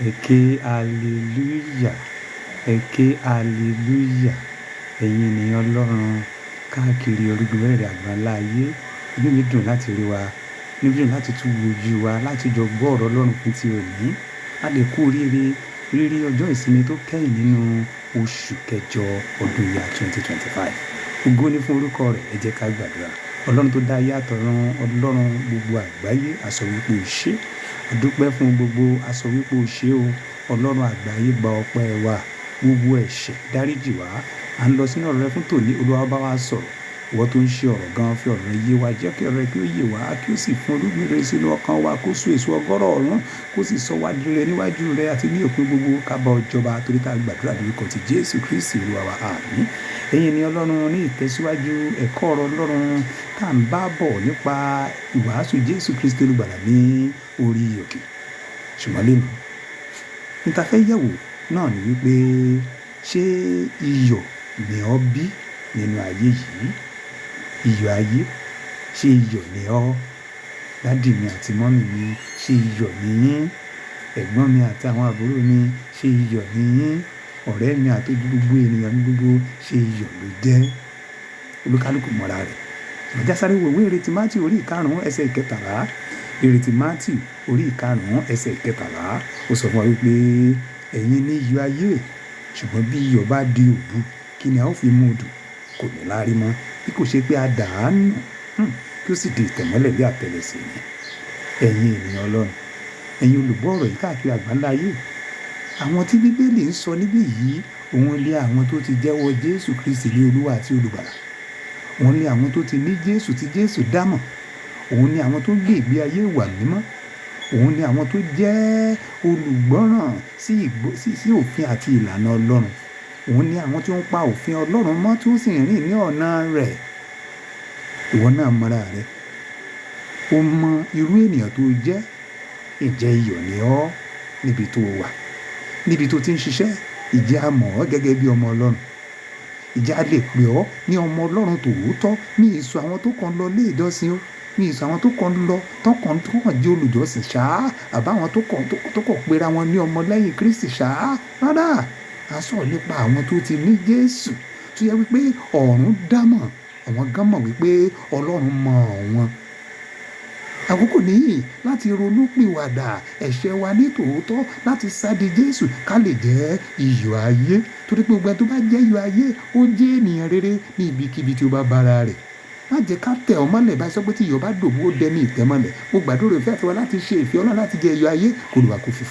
Ẹ ké hallelujah. Ẹ ké hallelujah. Ẹ̀yin ènìyàn Ọlọ́run káàkiri orígun mẹ́rẹ̀ẹ̀rin àgbáńlá ayé. Inú mi dùn láti rí wa. Inú mi dùn láti tún wojú wa láti jọ gbọ́ ọ̀rọ̀ Ọlọ́run fún ti òní. A lè kú oríire rírí ọjọ́ ìsinmi tó kẹ́yìn nínú oṣù kẹjọ ọdún ìyá 2025. Ògo ni fún orúkọ rẹ̀. Ẹ jẹ́ ká gbàdúrà. Ọlọ́run tó dá ayé àtọ̀run, Ọlọ́run gbogbo àgbáyé, a sọ wípé o ṣé. A dúpẹ́ fún gbogbo, a sọ wípé o ṣé o. Ọlọ́run àgbáyé gba ọpẹ́ wa. Gbogbo ẹ̀ṣẹ̀ dáríjì wá. À ń lọ sínú ọ̀rọ̀ rẹ fún tòní. Olúwa bá wa sọ̀rọ̀. Ìwọ tó ń ṣe ọ̀rọ̀ gan fi ọ̀rọ̀ rẹ yé wa. Jẹ́ kí ọ̀rọ̀ rẹ kí ó yé wa, kí ó sì fún olúgbìn rere sínú ọkàn wa, kó so èso ọgọ́rọ̀ ọ̀run, kó sì sọ wá di rere níwájú rẹ àti ní òpin gbogbo ká bá ọ jọba torí tá a gbàdúrà lórúkọ ti Jésù Kristi Olúwa wa. Àmín. Ẹ̀yin ni Ọlọ́run ní ìtẹ̀síwájú ẹ̀kọ́ ọ̀rọ̀ Ọlọ́run tá à ń bá bọ̀ nípa ìwàásù Jésù Kristi Olùgbàlà ní orí òkè. Ṣùgbọ́n lónìí, ní ta fẹ́ yẹ̀wò náà ni wípé ṣé iyọ̀ ni ọ́ bí nínú ayé yìí? Iyọ̀ ayé, ṣé iyọ̀ ni ọ́? Dádì mi àti mọ́mì mi, ṣé iyọ̀ ni yín? Ẹ̀gbọ́n mi àti àwọn àbúrò mi, ṣé iyọ̀ ni yín? Ọ̀rẹ́ mi àti gbogbo ènìyàn mi gbogbo, ṣé iyọ̀ ló jẹ́? Olúkálùkù mọ́ra rẹ̀. Ìjà sáré wo ìwé ìrètí Mátíù orí ìkarùn-ún ẹsẹ̀ ìkẹtàlá. Ìrètí Mátíù orí ìkarùn-ún ẹsẹ̀ ìkẹtàlá. Ó sọ fún wa wípé ẹ̀yin ni iyọ̀ ayé, ṣùgbọ́n bí iyọ̀ bá di òbu, kí ni a ó fi mú dùn? Kò ní lárí mọ́, bí kò ṣe pé a dà á nù, kí ó sì di ìtẹ̀mọ́lẹ̀ bí àtẹlẹsẹ̀ ni. Ẹ̀yin ènìyàn Ọlọ́run, ẹ̀yin olùgbọ́ ọ̀rọ̀ yìí káàkiri àgbáńlá ayé. Àwọn tí Bíbélì ń sọ níbí yìí, òun lé àwọn tó ti jẹ́wọ́ Jésù Kristi ní Olúwa àti Olùgbàlà. Òun lé àwọn tó ti ní Jésù tí Jésù dámọ̀. Òun ni àwọn tó gbé ìgbé ayé ìwà mímọ́. Òun ni àwọn tó jẹ́ olùgbọ́ràn sí òfin àti ìlànà Ọlọ́run. Òun ni àwọn tí ó ń pa òfin Ọlọ́run mọ́ tí ó sì ń rìn ní ọ̀nà rẹ̀. Ìwọ náà mọ́ra rẹ̀. O mọ irú ènìyàn tó jẹ́. Ǹjẹ́ iyọ̀ ni ọ́ níbi tó wà? Níbi tó ti ń ṣiṣẹ́, ìjẹ́ a mọ̀ ọ́ gẹ́gẹ́ bí ọmọ Ọlọ́run. Ìjẹ́ a lè pè ọ́ ní ọmọ Ọlọ́run tòótọ́ ní ìsọ àwọn tó kàn lọ ilé ìjọsìn o. Ní ìsọ àwọn tó kàn lọ tó kàn jẹ́ olùjọ́sìn ṣáá, àbáwọn tó kàn pera wọn ní ọmọ lẹ́yìn Kristi ṣáá. Rárá, a sọ̀rọ̀ nípa àwọn tó ti ní Jésù tó yẹ wípé ọ̀run dámọ̀. Àwọn gan mọ̀ wípé Ọlọ́run mọ̀ wọ́n. Àkókò nìyí láti ronú pìwàdà ẹ̀ṣẹ̀ wa ní tòótọ́, láti sádi Jésù ká lè jẹ́ iyọ̀ ayé. Torí pé gbogbo ẹni tó bá jẹ́ iyọ̀ ayé, ó jẹ́ ènìyàn rere ní ibikíbi tí ó bá bára rẹ̀. Má jẹ́ ká tẹ̀ ọ́ mọ́lẹ̀ báyìí sọ pé tí iyọ̀ bá dòbu ó dẹni ìtẹ́mọ́lẹ̀. Mo gbàdúrà ìfẹ́ àti wa láti ṣe ìfẹ́ Ọlọ́run láti jẹ́ iyọ̀ ayé kó lè wá kó fi